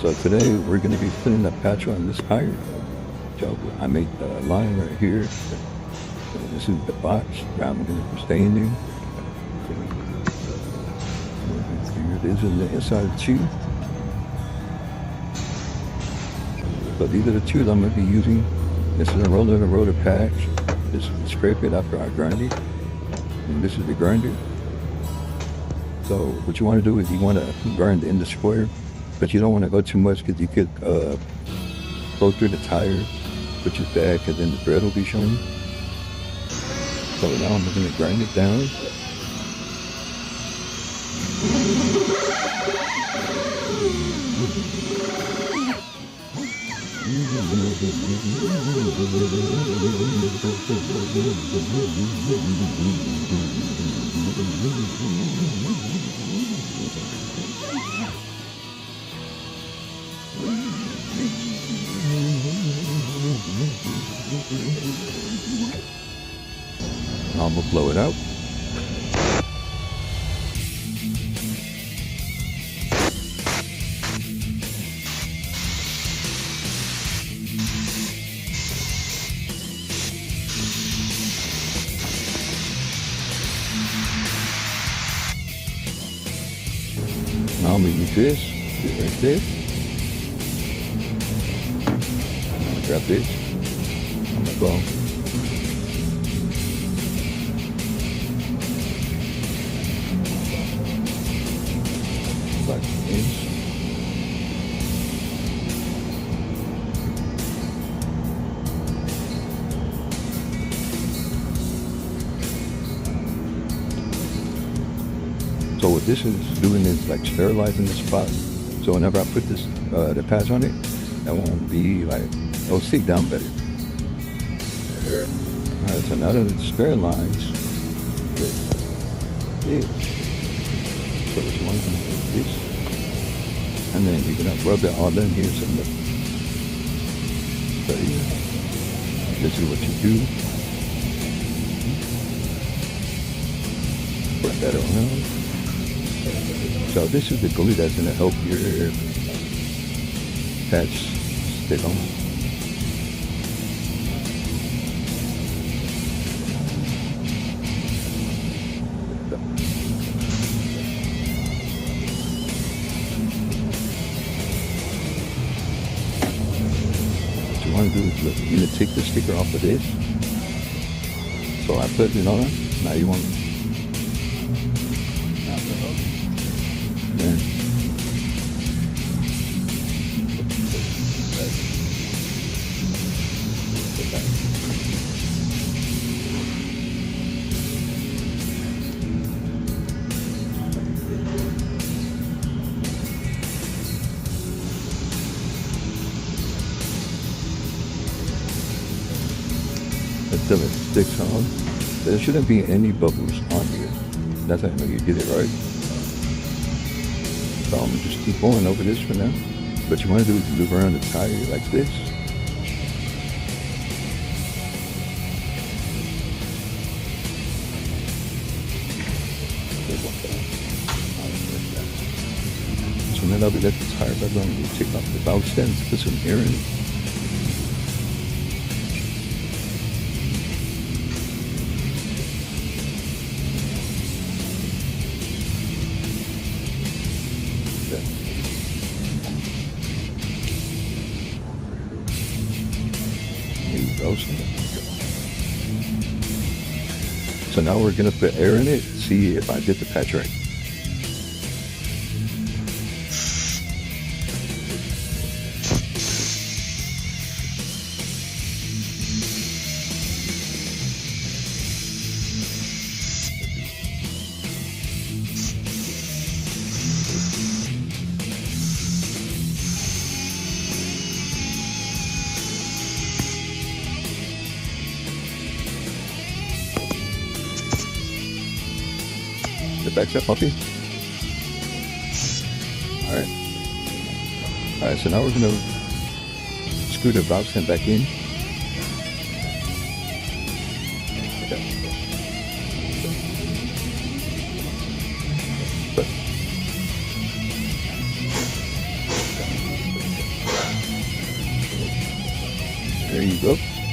So today we're going to be putting a patch on this tire. So I made the line right here. So this is the box. I'm going to stay in there. Here it is in the inside tube. So these are the tools I'm going to be using. This is a roller patch. This is the scrape it after I grind it. And this is the grinder. So what you want to do is you want to grind in the square, but you don't want to go too much because you could go through the tire, which is bad because then the thread will be showing. So now I'm going to grind it down. I'm going to blow it out. Now I'm going to use this right there. I'm going to grab this. I'm going to go. Like this. So what this is doing is like sterilizing the spot. So whenever I put this the patch on it, that won't be like, it'll stick down better. Alright, so now that it's sterilized, so this one like this, and then you're gonna rub it all in here. So this is what you do. Put that around. So this is the glue that's going to help your patch stick on. What you want to do is look, you're going to take the sticker off of this. So I put it on. Now you want until it sticks on. There shouldn't be any bubbles on here. That's how I know you did it right. So I'm gonna just keep going over this for now. What you want to do is move around the tire like this. So then I'll be let the tire back on. You take off the valve stands, put some air in it. So now we're going to put air in it, see if I did the patch right. The back up, puppy. Alright, so now we're going to screw the valve stem back in. There you go.